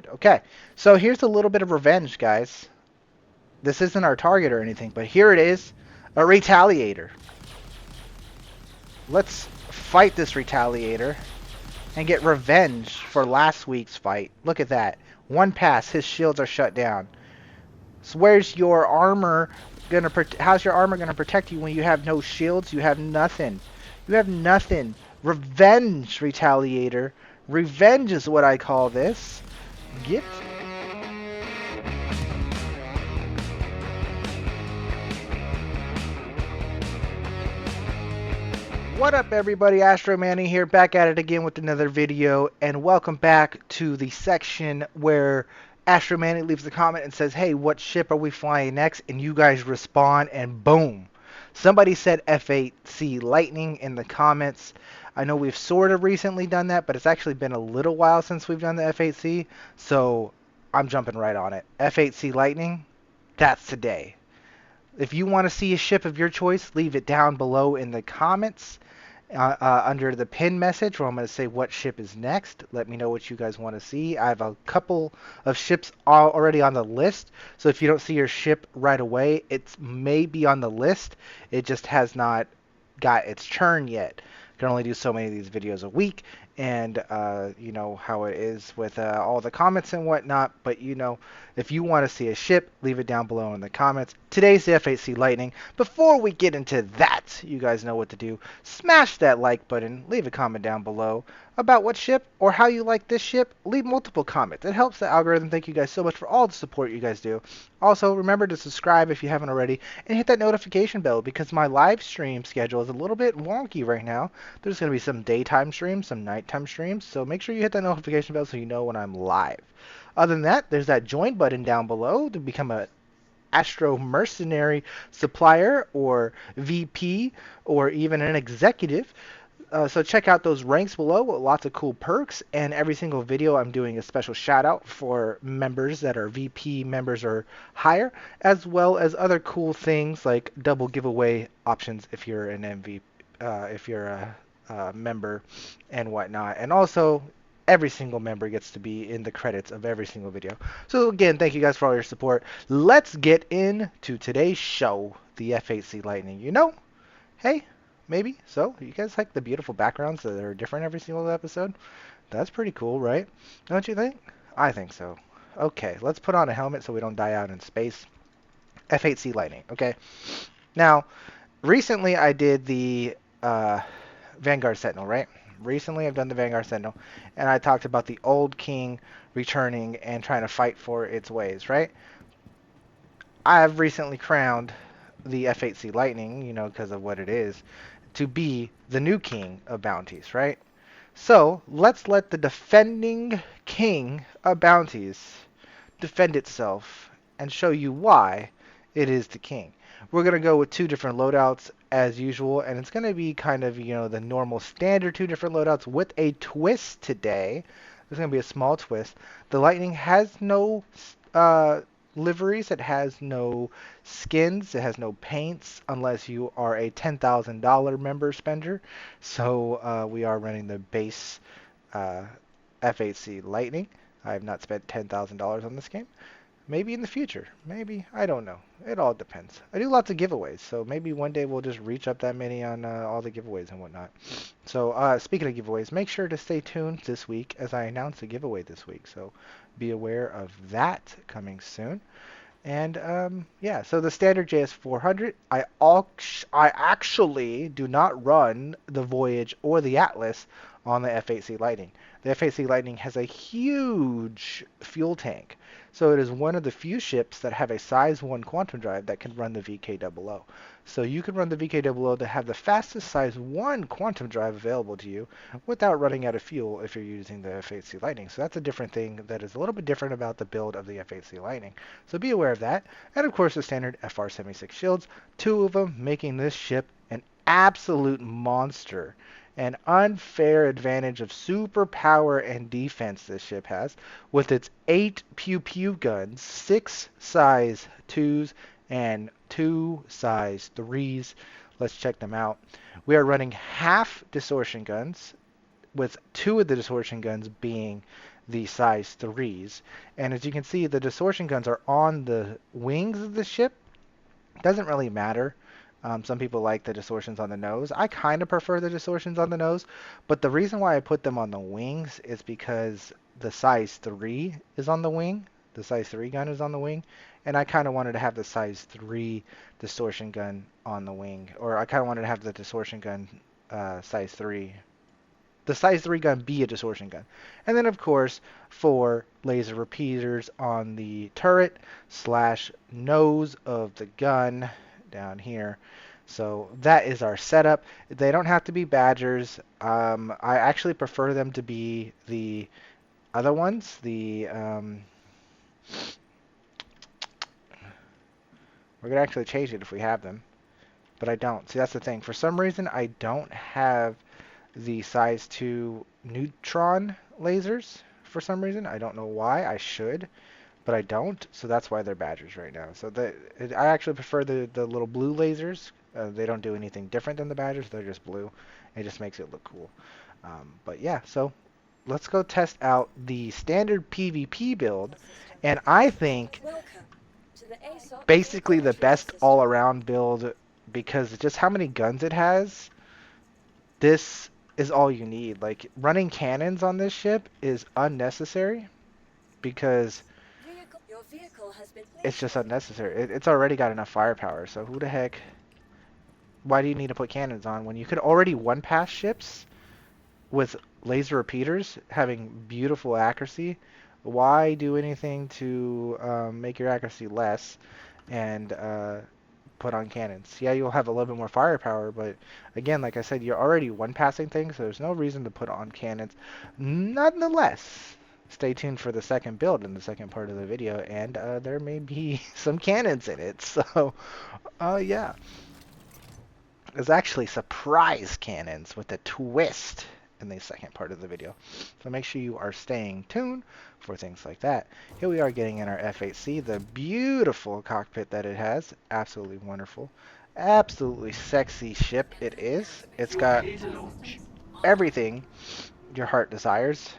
Okay, so here's a little bit of revenge, guys. This isn't our target or anything, but here it is, a Retaliator. Let's fight this Retaliator and get revenge for last week's fight. Look at that. One pass, his shields are shut down. So where's your armor gonna? How's your armor gonna protect you when you have no shields? You have nothing. You have nothing. Revenge, Retaliator. Revenge is what I call this. Get. What up, everybody? Astro Manny here, back at it again with another video, and welcome back to the section where Astro Manny leaves a comment and says, "Hey, what ship are we flying next?" And you guys respond, and boom, somebody said F8C Lightning in the comments. I know we've sort of recently done that, but it's actually been a little while since we've done the F8C, so I'm jumping right on it. F8C Lightning, that's today. If you want to see a ship of your choice, leave it down below in the comments under the pin message where I'm going to say what ship is next. Let me know what you guys want to see. I have a couple of ships already on the list, so if you don't see your ship right away, it may be on the list. It just has not got its turn yet. I can only do so many of these videos a week, and you know how it is with all the comments and whatnot, but you know, if you want to see a ship, leave it down below in the comments. Today's the F8C Lightning. Before we get into that, you guys know what to do. Smash that like button, leave a comment down below about what ship or how you like this ship. Leave multiple comments. It helps the algorithm. Thank you guys so much for all the support you guys do. Also, remember to subscribe if you haven't already, and hit that notification bell because my live stream schedule is a little bit wonky right now. There's going to be some daytime streams, some nighttime streams, so make sure you hit that notification bell so you know when I'm live. Other than that, there's that join button down below to become a Astro mercenary supplier or VP or even an executive. So check out those ranks below with lots of cool perks, and every single video I'm doing a special shout out for members that are VP members or higher, as well as other cool things like double giveaway options if you're an MVP, if you're a member and whatnot. And also every single member gets to be in the credits of every single video. So again, thank you guys for all your support. Let's get into today's show, the F8C Lightning. You know, hey, maybe. So, you guys like the beautiful backgrounds that are different every single episode? That's pretty cool, right? Don't you think? I think so. Okay, let's put on a helmet so we don't die out in space. F8C Lightning, okay? Now, recently I did the Vanguard Sentinel, right? Recently I've done the Vanguard Sentinel, and I talked about the old king returning and trying to fight for its ways, right? I've recently crowned the F8C Lightning, you know, because of what it is, to be the new king of bounties, right? So let's let the defending king of bounties defend itself and show you why it is the king. We're going to go with two different loadouts as usual, and it's going to be kind of, you know, the normal standard two different loadouts with a twist today. There's going to be a small twist. The Lightning has no liveries, it has no skins, it has no paints unless you are a $10,000 member spender. So we are running the base F8C Lightning. I have not spent $10,000 on this game. Maybe in the future. Maybe. I don't know. It all depends. I do lots of giveaways, so maybe one day we'll just reach up that many on all the giveaways and whatnot. So speaking of giveaways, make sure to stay tuned this week as I announce a giveaway this week. So be aware of that coming soon. And yeah, so the standard JS400, I actually do not run the Voyage or the Atlas on the F8C Lightning. The F8C Lightning has a huge fuel tank, so it is one of the few ships that have a size 1 quantum drive that can run the VKOO. So you can run the VKOO to have the fastest size 1 quantum drive available to you without running out of fuel if you're using the F8C Lightning. So that's a different thing that is a little bit different about the build of the F8C Lightning. So be aware of that. And of course the standard FR76 shields, two of them making this ship an absolute monster. An unfair advantage of super power and defense this ship has with its 8 pew pew guns, 6 size 2s, and 2 size 3s. Let's check them out. We are running half distortion guns, with 2 of the distortion guns being the size 3s. And as you can see, the distortion guns are on the wings of the ship. Doesn't really matter. Some people like the distortions on the nose. I kind of prefer the distortions on the nose, but the reason why I put them on the wings is because the size 3 is on the wing. The size 3 gun is on the wing, and I kind of wanted to have the size 3 distortion gun on the wing, or I kind of wanted to have the distortion gun size 3. The size 3 gun be a distortion gun. And then, of course, 4 laser repeaters on the turret slash nose of the gun down here. So that is our setup. They don't have to be Badgers. I actually prefer them to be the other ones. We're going to actually change it if we have them. But I don't. See, that's the thing. For some reason, I don't have the size 2 neutron lasers for some reason. I don't know why. I should, but I don't. So that's why they're Badgers right now. So I actually prefer the little blue lasers. They don't do anything different than the Badgers. They're just blue. It just makes it look cool. But yeah, so let's go test out the standard PvP build. And I think basically the best all-around build, because just how many guns it has, this is all you need. Like, running cannons on this ship is unnecessary because it's just unnecessary. It's already got enough firepower, so who the heck, why do you need to put cannons on when you could already one-pass ships with laser repeaters having beautiful accuracy? Why do anything to make your accuracy less and put on cannons? Yeah, you'll have a little bit more firepower, but again, like I said, you're already one-passing things, so there's no reason to put on cannons. Nonetheless, stay tuned for the second build in the second part of the video, and there may be some cannons in it. So, yeah. There's actually surprise cannons with a twist in the second part of the video. So make sure you are staying tuned for things like that. Here we are getting in our F8C, the beautiful cockpit that it has. Absolutely wonderful. Absolutely sexy ship it is. It's got everything your heart desires.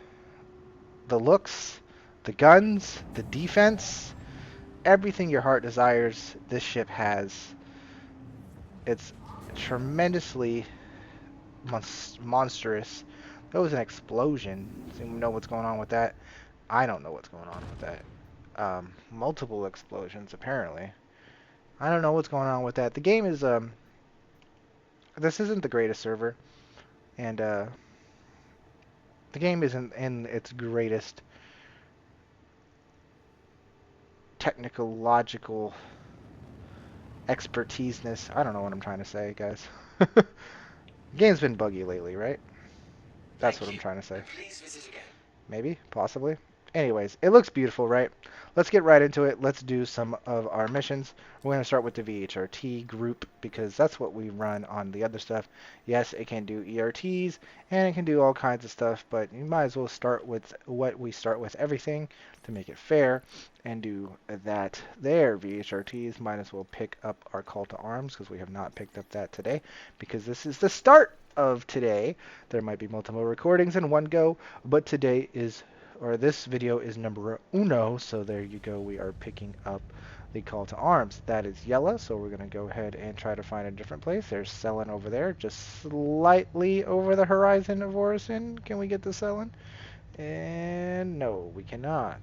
The looks, the guns, the defense, everything your heart desires, this ship has. It's tremendously monstrous. There was an explosion. Does anyone know what's going on with that? I don't know what's going on with that. Multiple explosions, apparently. I don't know what's going on with that. The game is, this isn't the greatest server. And, the game isn't in its greatest technical, logical expertise-ness. I don't know what I'm trying to say, guys. The game's been buggy lately, right? That's what I'm trying to say. Maybe, possibly. Anyways, it looks beautiful, right? Let's get right into it. Let's do some of our missions. We're going to start with the VHRT group because that's what we run on the other stuff. Yes, it can do ERTs and it can do all kinds of stuff, but you might as well start with what we start with everything to make it fair and do that there. VHRTs, might as well pick up our call to arms because we have not picked up that today because this is the start of today. There might be multiple recordings in one go, but today is, or this video is number uno, so there you go. We are picking up the call to arms. That is yellow, so we're going to go ahead and try to find a different place. There's Selin over there, just slightly over the horizon of Orison. Can we get the Selin? And no, we cannot.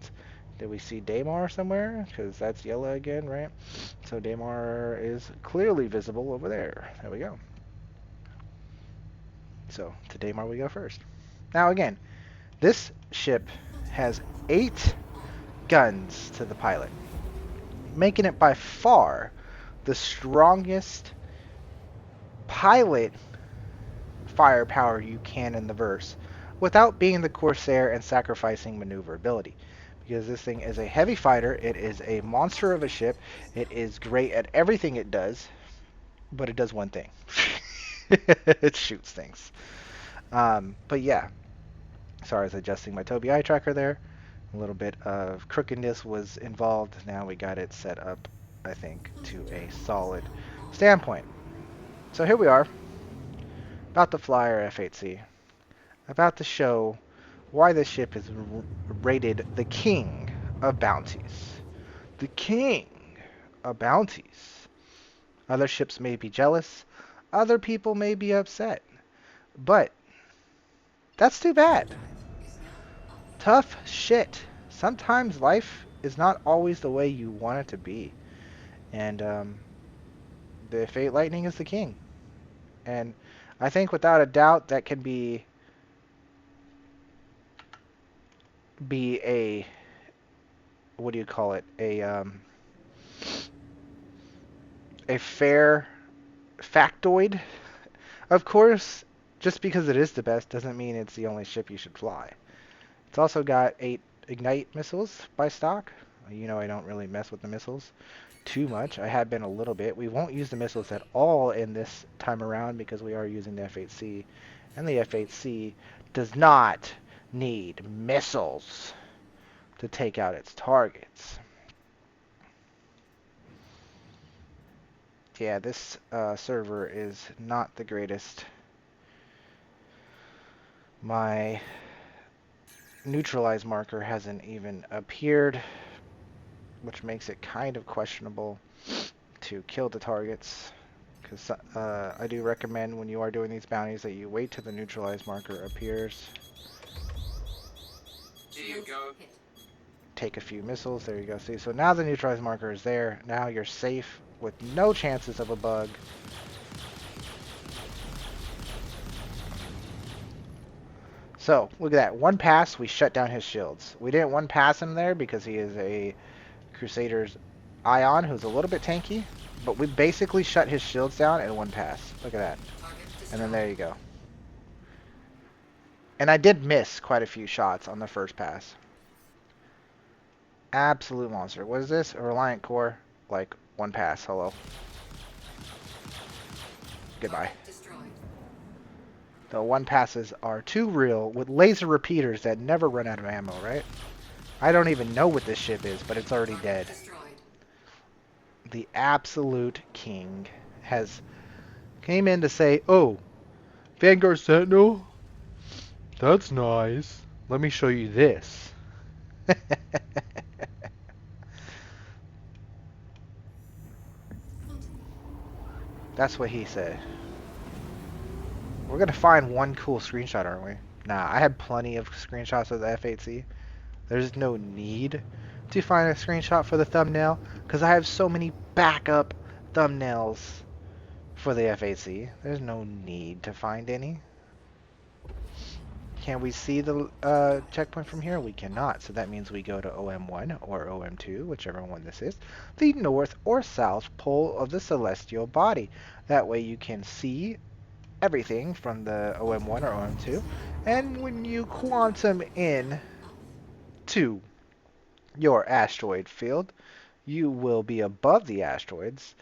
Did we see Daymar somewhere? Because that's yellow again, right? So Daymar is clearly visible over there. There we go. So to Daymar we go first. Now again, this ship has 8 guns to the pilot, making it by far the strongest pilot firepower you can in the verse without being the Corsair and sacrificing maneuverability. Because this thing is a heavy fighter, it is a monster of a ship, it is great at everything it does, but it does one thing. It shoots things. But yeah. Sorry, I was adjusting my Tobii eye tracker there. A little bit of crookedness was involved. Now we got it set up, I think, to a solid standpoint. So here we are, about to fly our F8C, about to show why this ship is rated the king of bounties. The king of bounties. Other ships may be jealous. Other people may be upset. But that's too bad. Tough shit. Sometimes life is not always the way you want it to be. And the F8 Lightning is the king. And I think without a doubt that can be a, what do you call it? A fair factoid. Of course, just because it is the best doesn't mean it's the only ship you should fly. It's also got 8 Ignite missiles by stock. You know I don't really mess with the missiles too much. I have been a little bit. We won't use the missiles at all in this time around because we are using the F8C. And the F8C does not need missiles to take out its targets. Yeah, this server is not the greatest. My neutralize marker hasn't even appeared, which makes it kind of questionable to kill the targets. Because I do recommend when you are doing these bounties that you wait till the neutralize marker appears. There you go. Take a few missiles. There you go. See, so now the neutralize marker is there. Now you're safe with no chances of a bug. So, look at that. One pass, we shut down his shields. We didn't one pass him there because he is a Crusader's Ion who's a little bit tanky. But we basically shut his shields down in one pass. Look at that. And then there you go. And I did miss quite a few shots on the first pass. Absolute monster. What is this? A Reliant Core? Like, one pass. Hello. Goodbye. The one passes are too real with laser repeaters that never run out of ammo, right? I don't even know what this ship is, but it's already dead. The absolute king has came in to say, "Oh, Vanguard Sentinel? That's nice. Let me show you this." That's what he said. We're going to find one cool screenshot, aren't we? Nah, I had plenty of screenshots of the F8C. There's no need to find a screenshot for the thumbnail because I have so many backup thumbnails for the F8C. There's no need to find any. Can we see the checkpoint from here? We cannot. So that means we go to OM1 or OM2, whichever one this is, the north or south pole of the celestial body. That way you can see everything from the OM1 or OM2. And when you quantum in to your asteroid field, you will be above the asteroids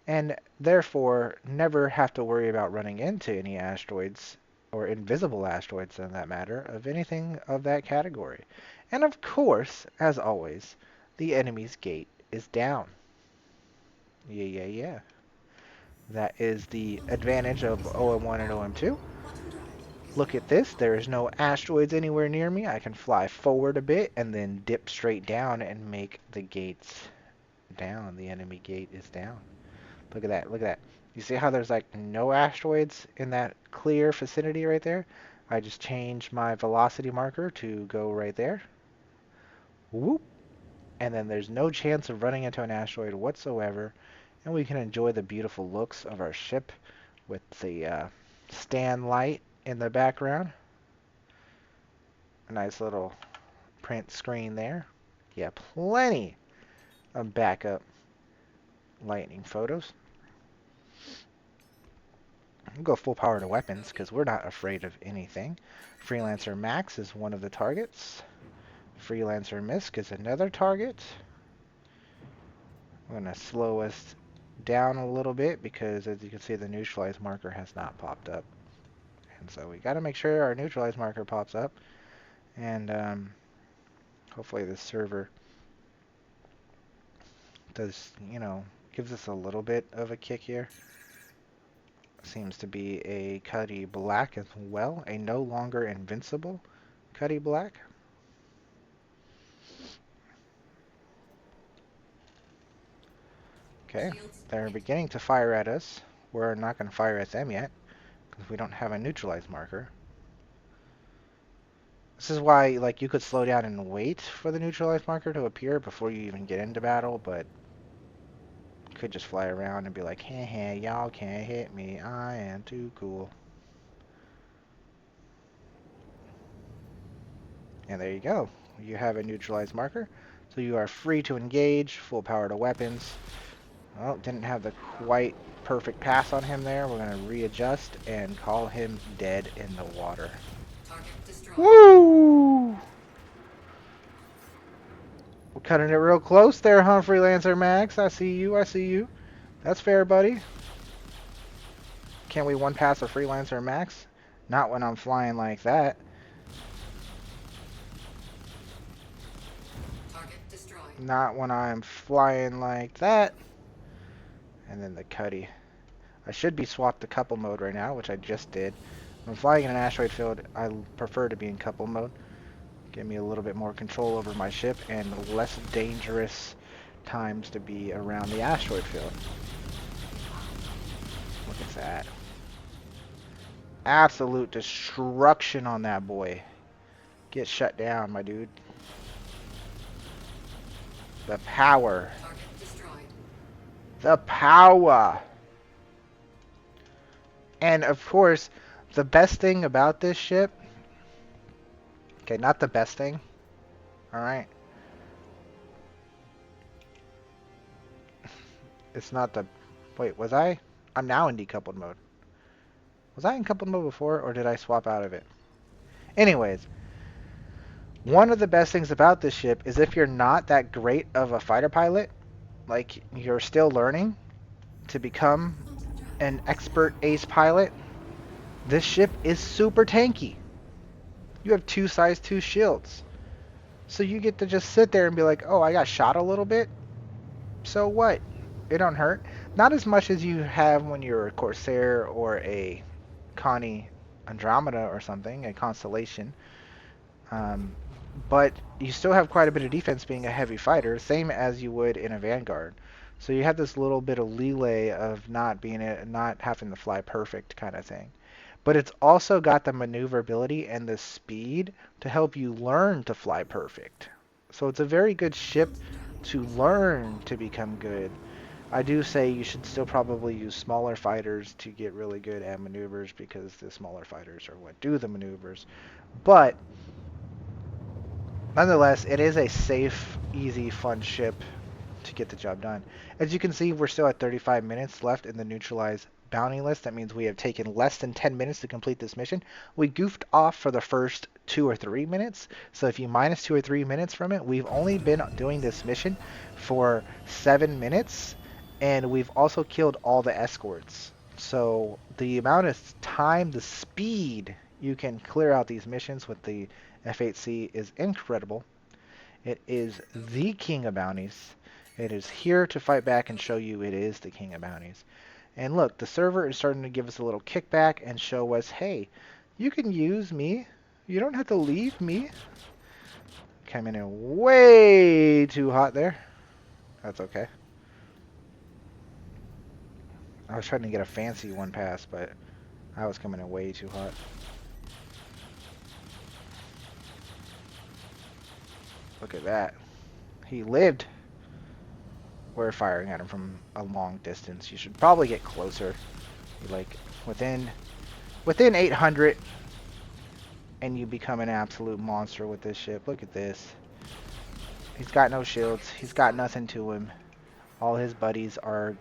and therefore never have to worry about running into any asteroids or invisible asteroids in that matter of anything of that category. And of course, as always, the enemy's gate is down. Yeah. That is the advantage of OM1 and OM2. Look at this. There is no asteroids anywhere near me. I can fly forward a bit and then dip straight down and make the gates down. The enemy gate is down. Look at that. Look at that. You see how there's like no asteroids in that clear vicinity right there? I just changed my velocity marker to go right there. Whoop. And then there's no chance of running into an asteroid whatsoever. And we can enjoy the beautiful looks of our ship with the stand light in the background. A nice little print screen there. Yeah, plenty of backup lightning photos. We'll go full power to weapons because we're not afraid of anything. Freelancer Max is one of the targets. Freelancer Misk is another target. I'm going to slow us down a little bit because as you can see the neutralize marker has not popped up. And so we got to make sure our neutralize marker pops up. And hopefully this server does, gives us a little bit of a kick here. Seems to be a Cuddy Black as well, a no longer invincible Cuddy Black. Okay, they're beginning to fire at us. We're not going to fire at them yet, because we don't have a neutralize marker. This is why, like, you could slow down and wait for the neutralize marker to appear before you even get into battle, but you could just fly around and be like, heh heh, y'all can't hit me, I am too cool. And there you go. You have a neutralized marker. So you are free to engage, full power to weapons. Well, didn't have the quite perfect pass on him there. We're going to readjust and call him dead in the water. Woo! We're cutting it real close there, huh, Freelancer Max? I see you, I see you. That's fair, buddy. Can we one pass a Freelancer Max? Not when I'm flying like that. Not when I'm flying like that. And then the Cuddy. I should be swapped to couple mode right now, which I just did. When I'm flying in an asteroid field, I prefer to be in couple mode. Give me a little bit more control over my ship and less dangerous times to be around the asteroid field. Look at that. Absolute destruction on that boy. Get shut down, my dude. The power. The power. And of course, the best thing about this ship, okay, not the best thing, alright? It's not the, wait, was I? I'm now in decoupled mode. Was I in coupled mode before, or did I swap out of it? Anyways, one of the best things about this ship is if you're not that great of a fighter pilot, like you're still learning to become an expert ace pilot, this ship is super tanky. You have 2 size 2 shields. So you get to just sit there and be like, oh, I got shot a little bit. So what? It don't hurt. Not as much as you have when you're a Corsair or a Connie Andromeda or something, a Constellation. But you still have quite a bit of defense being a heavy fighter, same as you would in a Vanguard. So you have this little bit of leeway of not having to fly perfect kind of thing. But it's also got the maneuverability and the speed to help you learn to fly perfect. So it's a very good ship to learn to become good. I do say you should still probably use smaller fighters to get really good at maneuvers, because the smaller fighters are what do the maneuvers. But nonetheless, it is a safe, easy, fun ship to get the job done. As you can see, we're still at 35 minutes left in the neutralize bounty list. That means we have taken less than 10 minutes to complete this mission. We goofed off for the first 2 or 3 minutes. So if you minus 2 or 3 minutes from it, we've only been doing this mission for 7 minutes. And we've also killed all the escorts. So the amount of time, the speed you can clear out these missions with the F8C is incredible. It is the king of bounties. It is here to fight back and show you it is the king of bounties. And look, the server is starting to give us a little kickback and show us, hey, you can use me. You don't have to leave me. Coming in way too hot there. That's okay. I was trying to get a fancy one pass, but I was coming in way too hot. Look at that. He lived. We're firing at him from a long distance. You should probably get closer. Like within 800, and you become an absolute monster with this ship. Look at this. He's got no shields. He's got nothing to him. All his buddies are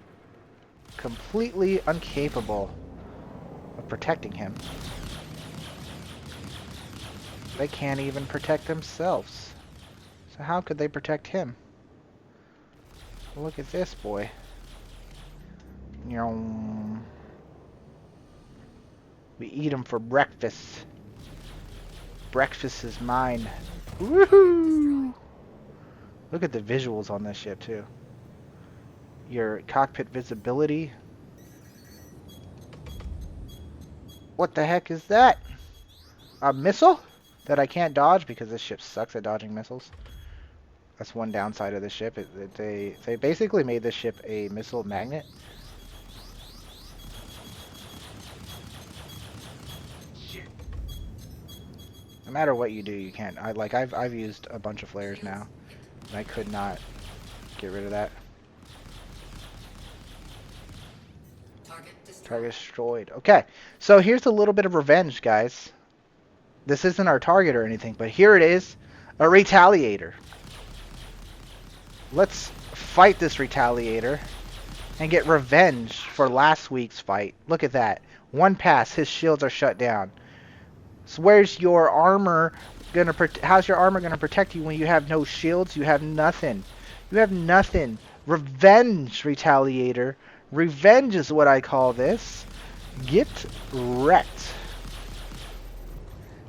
completely incapable of protecting him. They can't even protect themselves. So how could they protect him? Look at this boy. We eat him for breakfast. Breakfast is mine. Woohoo! Look at the visuals on this ship too. Your cockpit visibility. What the heck is that? A missile? that I can't dodge because this ship sucks at dodging missiles. That's one downside of the ship. They basically made this ship a missile magnet. No matter what you do, you can't. I've used a bunch of flares now, and I could not get rid of that. Target destroyed. Okay, so here's a little bit of revenge, guys. This isn't our target or anything, but here it is, a Retaliator. Let's fight this Retaliator and get revenge for last week's fight. Look at that. One pass, his shields are shut down. So where's your armor gonna how's your armor gonna protect you when you have no shields? You have nothing. You have nothing. Revenge, Retaliator. Revenge is what I call this. Get wrecked.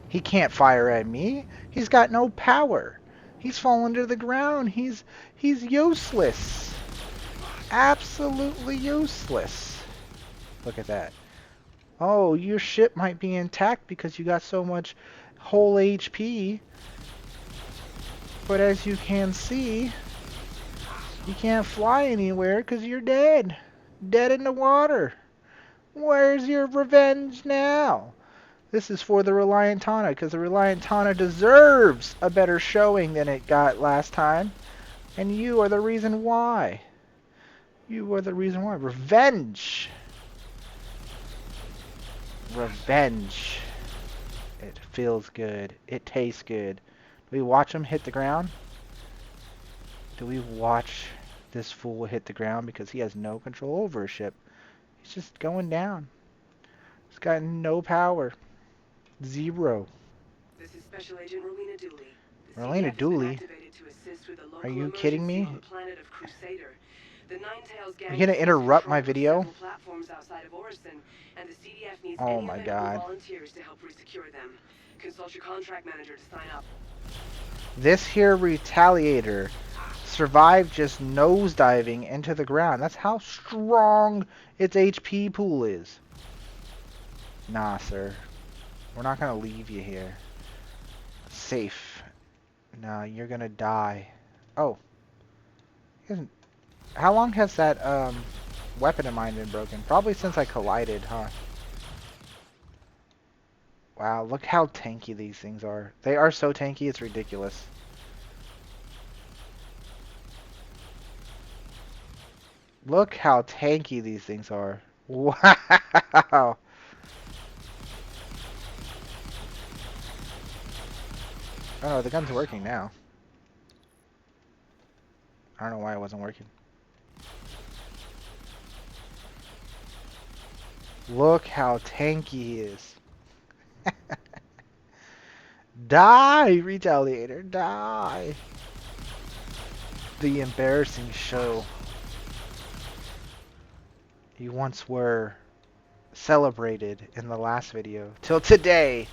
He can't fire at me. He's got no power. He's fallen to the ground. He's useless. Absolutely useless. Look at that. Oh, your ship might be intact because you got so much whole HP. But as you can see, you can't fly anywhere because you're dead. Dead in the water. Where's your revenge now? This is for the Reliant Tana, because the Reliant Tana deserves a better showing than it got last time. And you are the reason why. You are the reason why. Revenge. Revenge. It feels good. It tastes good. Do we watch him hit the ground? Do we watch this fool hit the ground? Because he has no control over his ship. He's just going down. He's got no power. Zero. This is Special Agent Rowena Dooley. Rowena Dooley? Are you kidding me? Are you gonna interrupt my video? Oh my god. This here Retaliator survived just nosediving into the ground. That's how strong its HP pool is. Nah, sir. We're not gonna leave you here. Safe. Nah, you're gonna die. Oh. How long has that weapon of mine been broken? Probably since I collided, huh? Wow, look how tanky these things are. They are so tanky, it's ridiculous. Look how tanky these things are. Wow. Oh no, the gun's working now. I don't know why it wasn't working. Look how tanky he is. Die, Retaliator, die. The embarrassing show. You once were celebrated in the last video. Till today,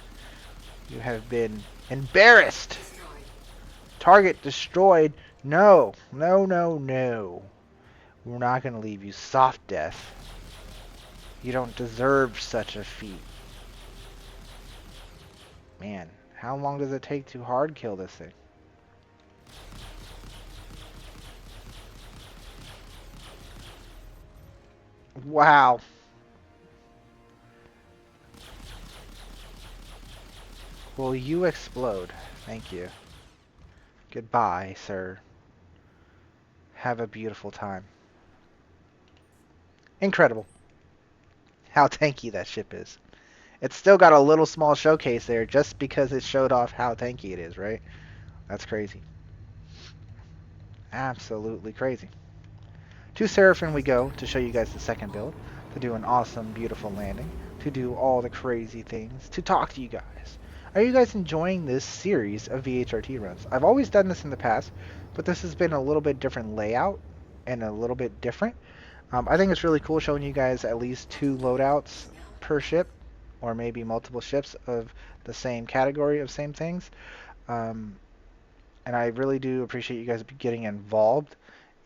you have been embarrassed. Target destroyed. No, no, no, no. We're not going to leave you soft death. You don't deserve such a feat. Man, how long does it take to hard kill this thing? Wow. Will you explode? Thank you. Goodbye, sir. Have a beautiful time. Incredible. How tanky that ship is. It's still got a little small showcase there just because it showed off how tanky it is, right? That's crazy. Absolutely crazy. To Seraphim we go to show you guys the second build, to do an awesome, beautiful landing, to do all the crazy things, to talk to you guys. Are you guys enjoying this series of VHRT runs? I've always done this in the past, but this has been a little bit different layout and a little bit different. I think it's really cool showing you guys at least 2 loadouts per ship, or maybe multiple ships of the same category of same things. And I really do appreciate you guys getting involved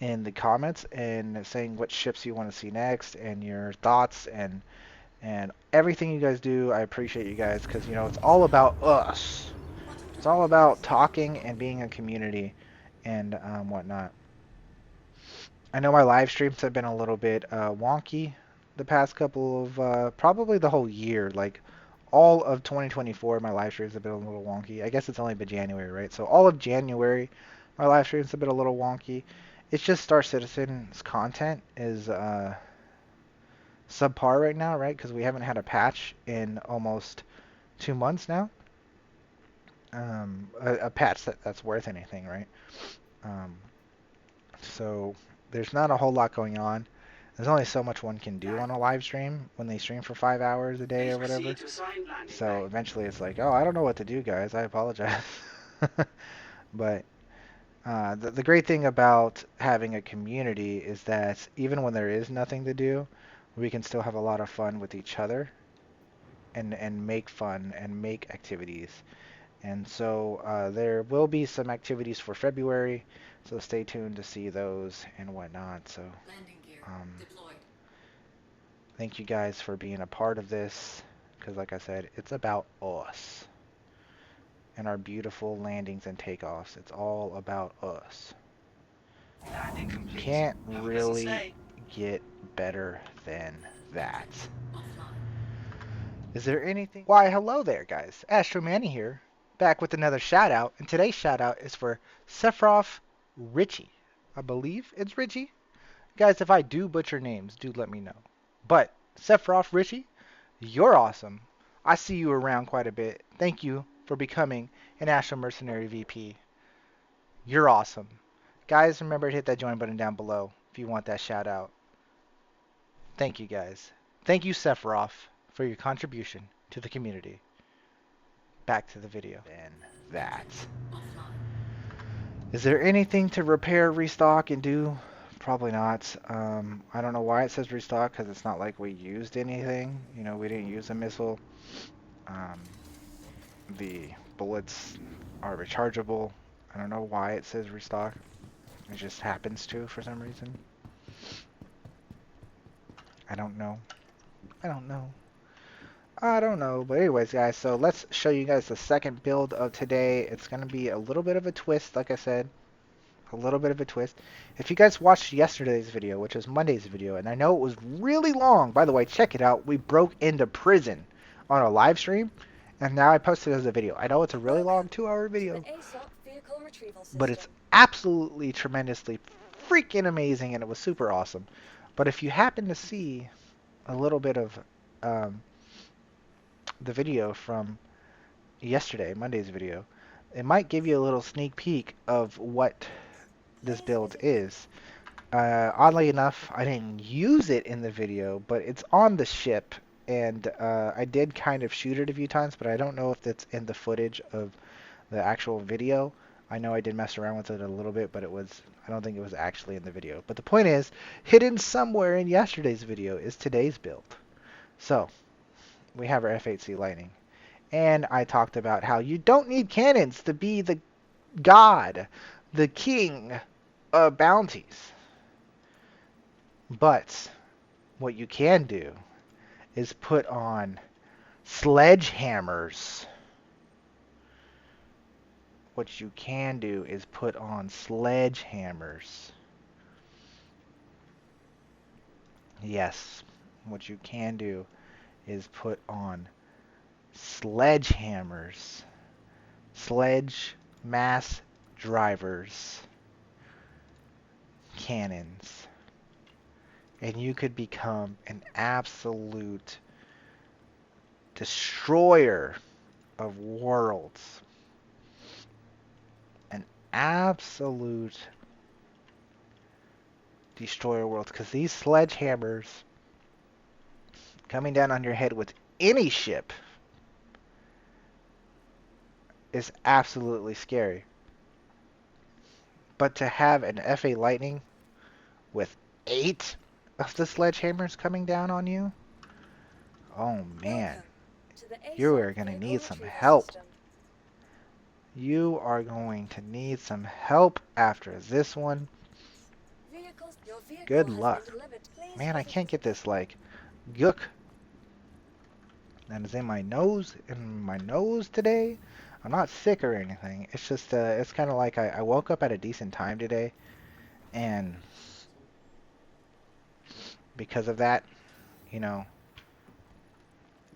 in the comments and saying what ships you want to see next and your thoughts and everything you guys do. I appreciate you guys because, you know, it's all about us. It's all about talking and being a community and whatnot. I know my live streams have been a little bit wonky the past couple of probably the whole year. Like all of 2024, my live streams have been a little wonky. I guess it's only been January, right? So all of January, my live streams have been a little wonky. It's just Star Citizen's content is subpar right now, right? Because we haven't had a patch in almost 2 months now. A patch that's worth anything, right? Um, so there's not a whole lot going on. There's only so much one can do on a live stream when they stream for 5 hours a day Please or whatever. proceed to assigned landing So bay. eventually it's like, oh, I don't know what to do, guys. I apologize. But the great thing about having a community is that even when there is nothing to do, we can still have a lot of fun with each other and make fun and make activities. And so there will be some activities for February, so stay tuned to see those and whatnot. So um, thank you guys for being a part of this, because like I said, it's about us and our beautiful landings and takeoffs. It's all about us. Landing complete. Can't Have a pleasant really stay. get better than that. Is there anything? Why, hello there, guys. Astro Manny here, back with another shout out. And today's shout out is for Sephiroth Richie. I believe it's Richie. Guys, if I do butcher names, do let me know. But Sephiroth Richie, you're awesome. I see you around quite a bit. Thank you for becoming an Astro Mercenary VP. You're awesome. Guys, remember to hit that join button down below if you want that shout out. Thank you, guys. Thank you, Sephiroth, for your contribution to the community. Back to the video. And that. Is there anything to repair, restock, and do? Probably not. I don't know why it says restock, because it's not like we used anything. You know, we didn't use a missile. The bullets are rechargeable. I don't know why it says restock. It just happens to for some reason. I don't know. I don't know. I don't know. But anyways, guys, so let's show you guys the second build of today. It's going to be a little bit of a twist, like I said. A little bit of a twist. If you guys watched yesterday's video, which was Monday's video, and I know it was really long. By the way, check it out. We broke into prison on a live stream, and now I posted it as a video. I know it's a really long 2-hour video, but it's absolutely tremendously freaking amazing, and it was super awesome. But if you happen to see a little bit of the video from yesterday, Monday's video, it might give you a little sneak peek of what this build is. Oddly enough, I didn't use it in the video, but it's on the ship, and I did kind of shoot it a few times, but I don't know if that's in the footage of the actual video. I know I did mess around with it a little bit, but I don't think it was actually in the video. But the point is, hidden somewhere in yesterday's video is today's build. So, we have our F8C Lightning. And I talked about how you don't need cannons to be the god, the king of bounties. But what you can do is put on sledgehammers. What you can do is put on sledgehammers. Yes, what you can do is put on sledgehammers. Sledge mass drivers. Cannons. And you could become an absolute destroyer of worlds. An absolute destroyer of worlds. Because these sledgehammers coming down on your head with any ship is absolutely scary. But to have an F8 Lightning with 8 of the sledgehammers coming down on you, oh man, you are going to need some help. You are going to need some help after this one. Good luck. Man, I can't get this like gook that is in my nose today. I'm not sick or anything. It's just, it's kind of like I woke up at a decent time today, and because of that, you know,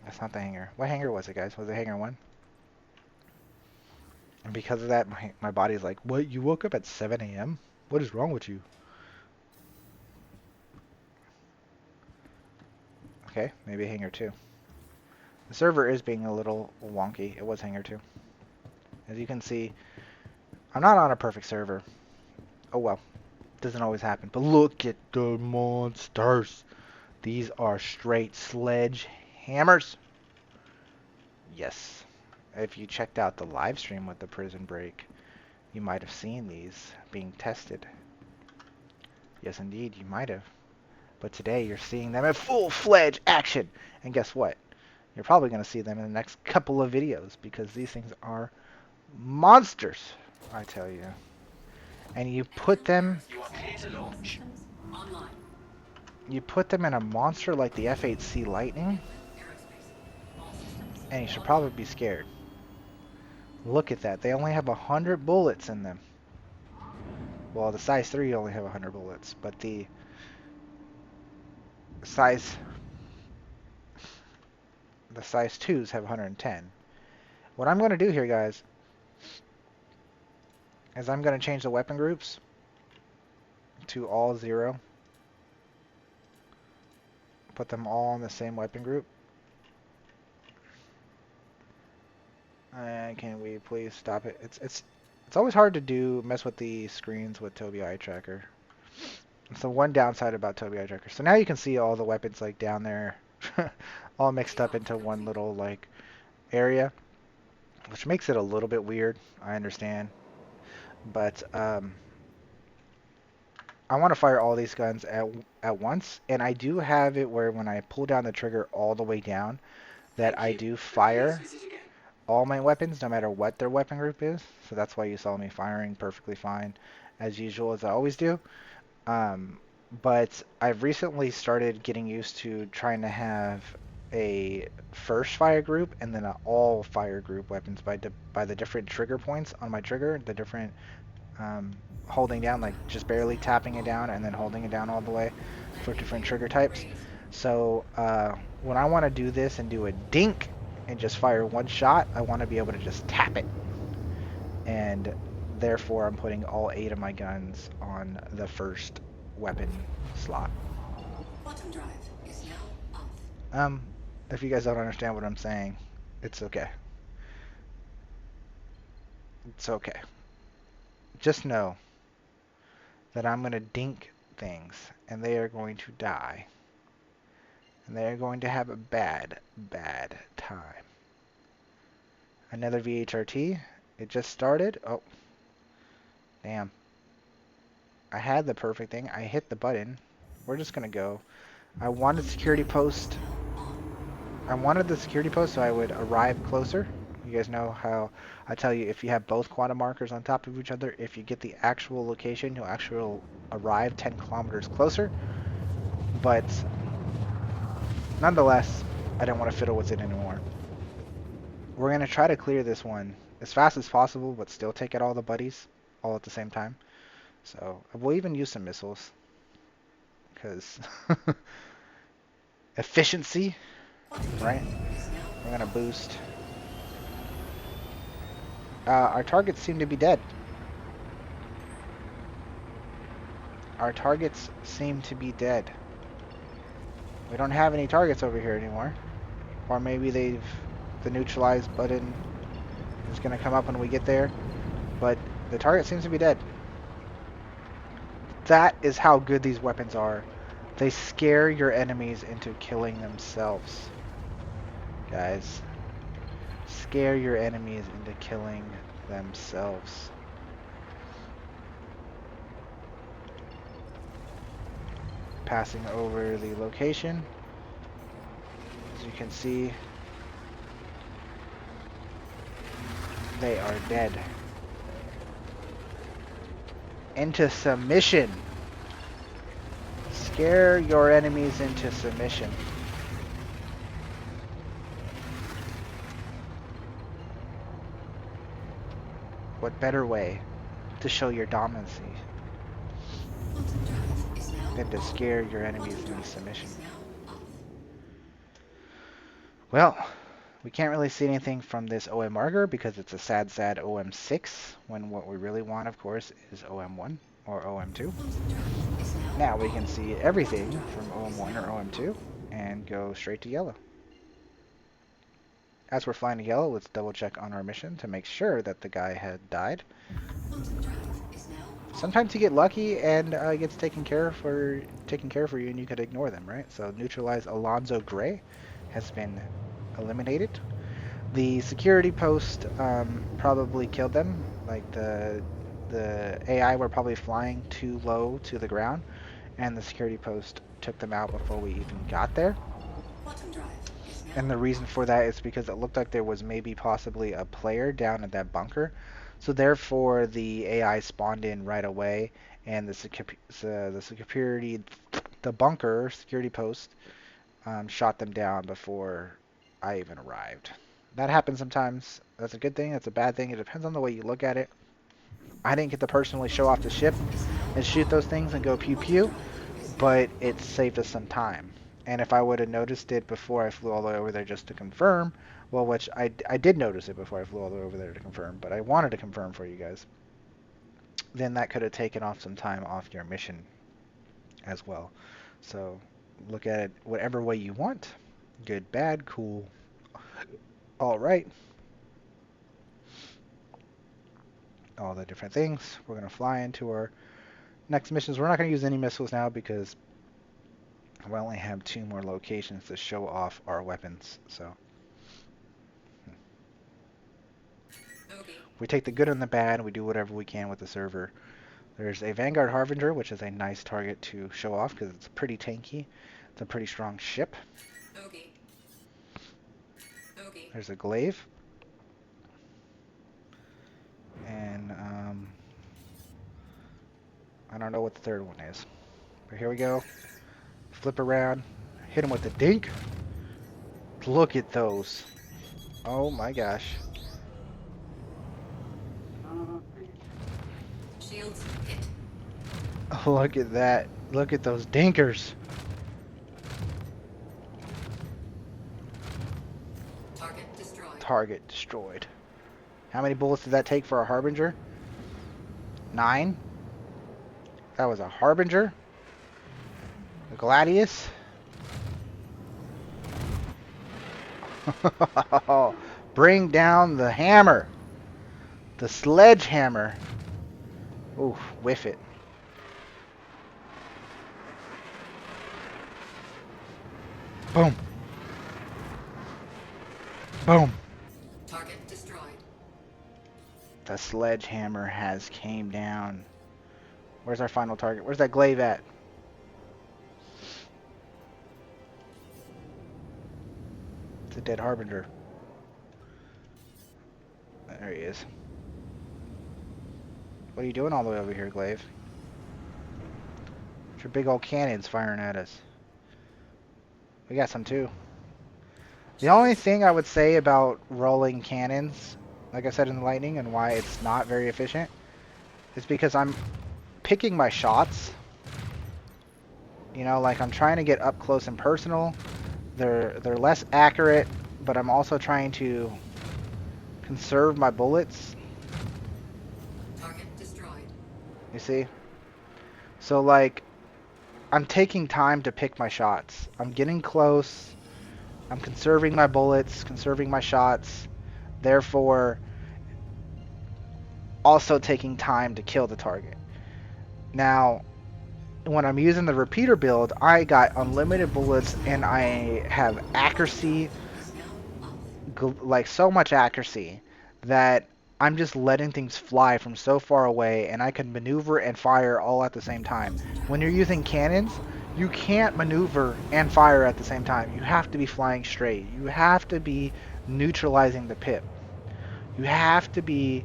that's not the hanger. What hanger was it, guys? Was it hanger 1? And because of that, my body's like, what? You woke up at 7 a.m.? What is wrong with you? Okay, maybe hanger 2. The server is being a little wonky. It was hanger 2. As you can see, I'm not on a perfect server. Oh well, doesn't always happen. But look at the monsters. These are straight sledge hammers. Yes. If you checked out the live stream with the prison break, you might have seen these being tested. Yes, indeed, you might have. But today you're seeing them in full-fledged action. And guess what? You're probably going to see them in the next couple of videos because these things are monsters, I tell you. And you put them in a monster like the F8C Lightning, and you should probably be scared. Look at that. They only have 100 bullets in them. Well, the size 3 only have 100 bullets, but the size 2s have 110. What I'm going to do here, guys, is I'm going to change the weapon groups to all 0. Put them all in the same weapon group. And can we please stop it? It's always hard to mess with the screens with Tobii Eye Tracker. It's the one downside about Tobii Eye Tracker. So now you can see all the weapons like down there, all mixed up into one little like area, which makes it a little bit weird. I understand, but I want to fire all these guns at once, and I do have it where when I pull down the trigger all the way down, that I do fire all my weapons, no matter what their weapon group is. So that's why you saw me firing perfectly fine, as usual, as I always do. But I've recently started getting used to trying to have a first fire group and then an all fire group weapons by the different trigger points on my trigger, the different holding down, like just barely tapping it down and then holding it down all the way for different trigger types. So when I want to do this and do a dink and just fire one shot, I want to be able to just tap it. And therefore I'm putting all 8 of my guns on the first weapon slot. Bottom drive is now off. If you guys don't understand what I'm saying, it's okay. It's okay. Just know that I'm going to dink things, and they are going to die. And they are going to have a bad, bad time. Another VHRT. It just started. Oh. Damn. I had the perfect thing. I hit the button. We're just going to go. I wanted security post. I wanted the security post so I would arrive closer. You guys know how I tell you if you have both quantum markers on top of each other, if you get the actual location, you'll actually arrive 10 kilometers closer. But nonetheless, I didn't want to fiddle with it anymore. We're going to try to clear this one as fast as possible, but still take out all the buddies all at the same time. So we'll even use some missiles, because efficiency, right? We're going to boost. Our targets seem to be dead. Our targets seem to be dead. We don't have any targets over here anymore. Or maybe the neutralize button is going to come up when we get there. But the target seems to be dead. That is how good these weapons are. They scare your enemies into killing themselves. Guys. Scare your enemies into killing themselves. Passing over the location. As you can see, they are dead. Into submission. Scare your enemies into submission. What better way to show your dominancy Quantum drive is now than to on. scare your enemies Quantum into drive submission? is now off. Well, we can't really see anything from this OM marker because it's a sad OM6, when what we really want, of course, is OM1 or OM2. Quantum drive is now Now we on. can see Quantum everything drive from is OM1 or now OM2 off. and go straight to yellow. As we're flying to yellow, let's double check on our mission to make sure that the guy had died. Quantum drive is now on. Sometimes you get lucky and it gets taken care for you, and you could ignore them, right? So neutralize Alonzo Gray has been eliminated. The security post probably killed them. Like the AI were probably flying too low to the ground, and the security post took them out before we even got there. Quantum drive is now And the reason off. for that is because it looked like there was maybe possibly a player down at that bunker. So therefore, the AI spawned in right away, and the bunker security post shot them down before I even arrived. That happens sometimes. That's a good thing. That's a bad thing. It depends on the way you look at it. I didn't get to personally show off the ship and shoot those things and go pew pew, but it saved us some time. And if I would have noticed it before I flew all the way over there just to confirm, well, which I did notice it before I flew all the way over there to confirm, but I wanted to confirm for you guys, then that could have taken off some time off your mission as well. So look at it whatever way you want. Good, bad, cool. All right. All the different things. We're going to fly into our next missions. We're not going to use any missiles now because we only have 2 more locations to show off our weapons. So Okay. we take the good and the bad, and we do whatever we can with the server. There's a Vanguard Harbinger, which is a nice target to show off because it's pretty tanky. It's a pretty strong ship. Okay. Okay. There's a Glaive. And I don't know what the third one is. But here we go. Flip around. Hit him with the dink. Look at those. Oh my gosh. Shields hit. Look at that. Look at those dinkers. Target destroyed. Target destroyed. How many bullets did that take for a Harbinger? 9? That was a Harbinger. A Gladius. Bring down the hammer. The sledgehammer. Ooh, whiff it. Boom. Boom. Target destroyed. The sledgehammer has came down. Where's our final target? Where's that glaive at? It's a dead Harbinger. There he is. What are you doing all the way over here, glaive? What's your big old cannons firing at us? We got some too. The only thing I would say about rolling cannons, like I said in the Lightning, and why it's not very efficient, is because I'm picking my shots. You know, like I'm trying to get up close and personal. They're less accurate, but I'm also trying to conserve my bullets. Target destroyed. You see? So like, I'm taking time to pick my shots. I'm getting close. I'm conserving my bullets, conserving my shots. Therefore, also taking time to kill the target. Now, when I'm using the repeater build, I got unlimited bullets and I have accuracy, Is now off. like so much accuracy that I'm just letting things fly from so far away, and I can maneuver and fire all at the same time. When you're using cannons, you can't maneuver and fire at the same time. You have to be flying straight. You have to be neutralizing the pip. You have to be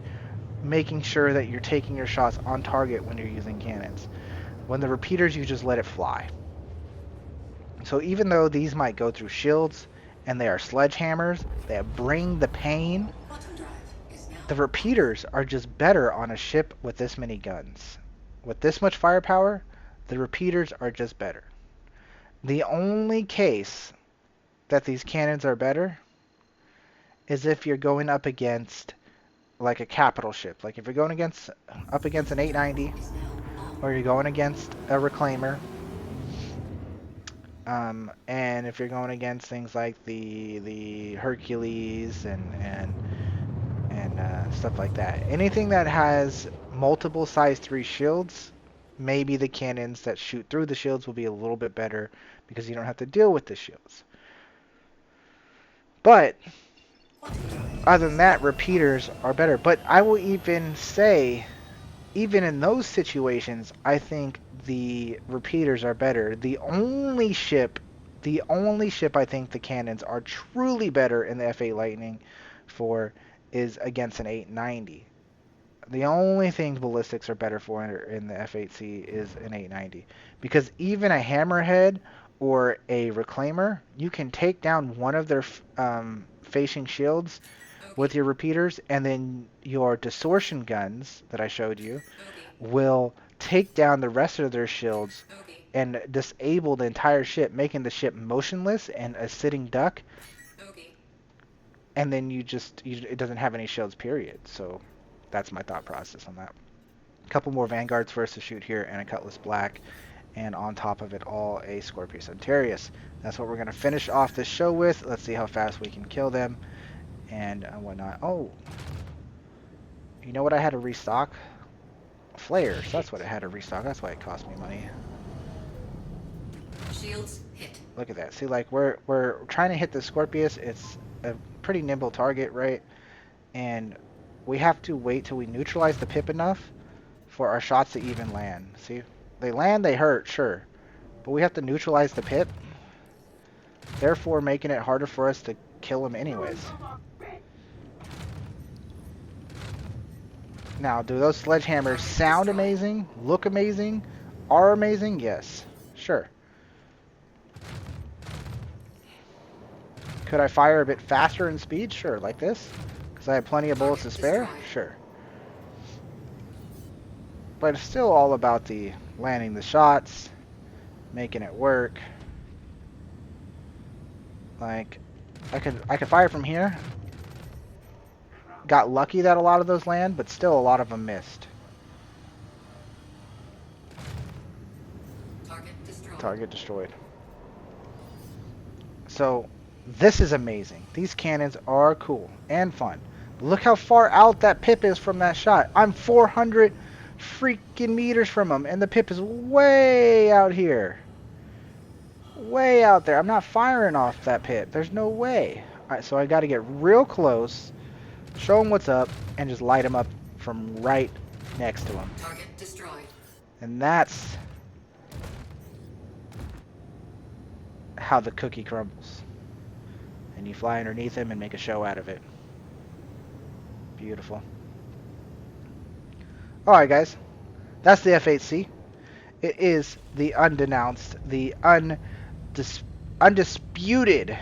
making sure that you're taking your shots on target when you're using cannons. When the repeaters, you just let it fly. So even though these might go through shields and they are sledgehammers, they bring the pain, Quantum drive is now The repeaters are just better on a ship with this many guns. With this much firepower, the repeaters are just better. The only case that these cannons are better is if you're going up against like a capital ship. Like if you're going up against an 890 or you're going against a reclaimer. And if you're going against things like the Hercules and stuff like that. Anything that has multiple size 3 shields, maybe the cannons that shoot through the shields will be a little bit better because you don't have to deal with the shields. But other than that, repeaters are better. But I will even say, even in those situations, I think the repeaters are better. The only ship I think the cannons are truly better in the F8 Lightning for is against an 890. The only thing ballistics are better for in the F8C is an 890. Because even a hammerhead or a reclaimer, you can take down one of their facing shields with your repeaters, and then your distortion guns that I showed you will take down the rest of their shields and disable the entire ship, making the ship motionless and a sitting duck. And then it doesn't have any shields, period. So that's my thought process on that. A couple more Vanguards for us to shoot here, and a Cutlass Black, and on top of it all, a Scorpius Antarius. That's what we're going to finish off this show with. Let's see how fast we can kill them and whatnot. Oh, you know what I had to restock? Flares. That's what I had to restock. That's why it cost me money. Shields hit. Look at that. See, like we're trying to hit the Scorpius. It's a pretty nimble target, right? And we have to wait till we neutralize the pip enough for our shots to even land. See, they land, they hurt, sure, but we have to neutralize the pip, therefore making it harder for us to kill them anyways. Now, do those sledgehammers sound amazing, look amazing, are amazing? Yes, sure. Could I fire a bit faster in speed? Sure, like this, because I have plenty of bullets to spare? Sure. But it's still all about the landing the shots, making it work. Like, I could fire from here. Got lucky that a lot of those land, but still a lot of them missed. Target destroyed. So, this is amazing. These cannons are cool and fun. Look how far out that pip is from that shot. I'm 400 freaking meters from them, and the pip is way out here. Way out there. I'm not firing off that pip. There's no way. Alright, so I got to get real close, show them what's up, and just light them up from right next to them. Target destroyed. And that's how the cookie crumbles. And you fly underneath him and make a show out of it. Beautiful. Alright guys, that's the F8C. It is the undenounced, the undisputed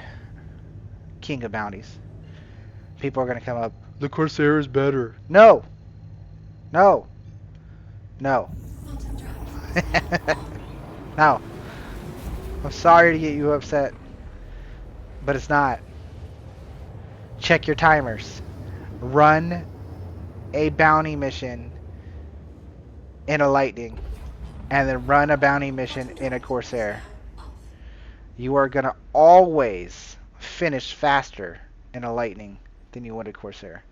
king of bounties. People are going to come up, the Corsair is better. No. No. No. No. I'm sorry to get you upset, but it's not. Check your timers. Run a bounty mission in a Lightning, and then run a bounty mission in a Corsair. You are going to always finish faster in a Lightning than you would a Corsair.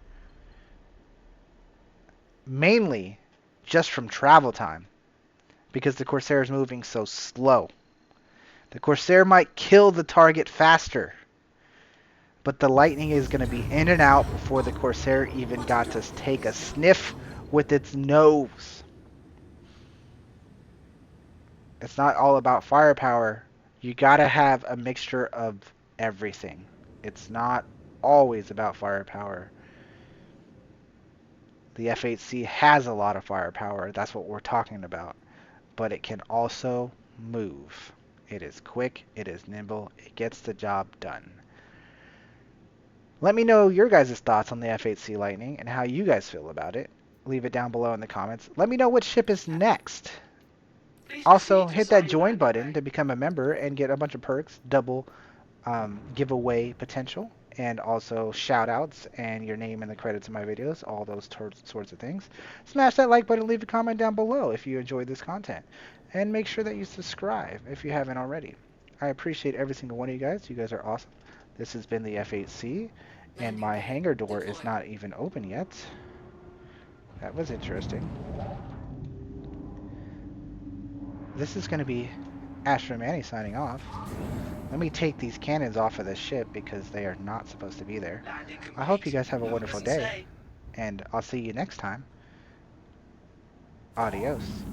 Mainly just from travel time, because the Corsair is moving so slow. The Corsair might kill the target faster, but the Lightning is going to be in and out before the Corsair even got to take a sniff with its nose. It's not all about firepower. You got to have a mixture of everything. It's not always about firepower. The F8C has a lot of firepower. That's what we're talking about. But it can also move. It is quick. It is nimble. It gets the job done. Let me know your guys' thoughts on the F8C Lightning and how you guys feel about it. Leave it down below in the comments. Let me know which ship is next. Please Also, proceed to hit that solid join landing button bay. to become a member and get a bunch of perks, double giveaway potential, and also shout outs and your name in the credits of my videos, all those sorts of things. Smash that like button, leave a comment down below if you enjoyed this content. And make sure that you subscribe if you haven't already. I appreciate every single one of you guys. You guys are awesome. This has been the F8C, and Landing my bay hangar door is deployed. not even open yet. That was interesting. This is going to be Astro Manny signing off. Let me take these cannons off of this ship because they are not supposed to be there. Landing I hope you complete. guys have a Move wonderful as you day, say. and I'll see you next time. Adios.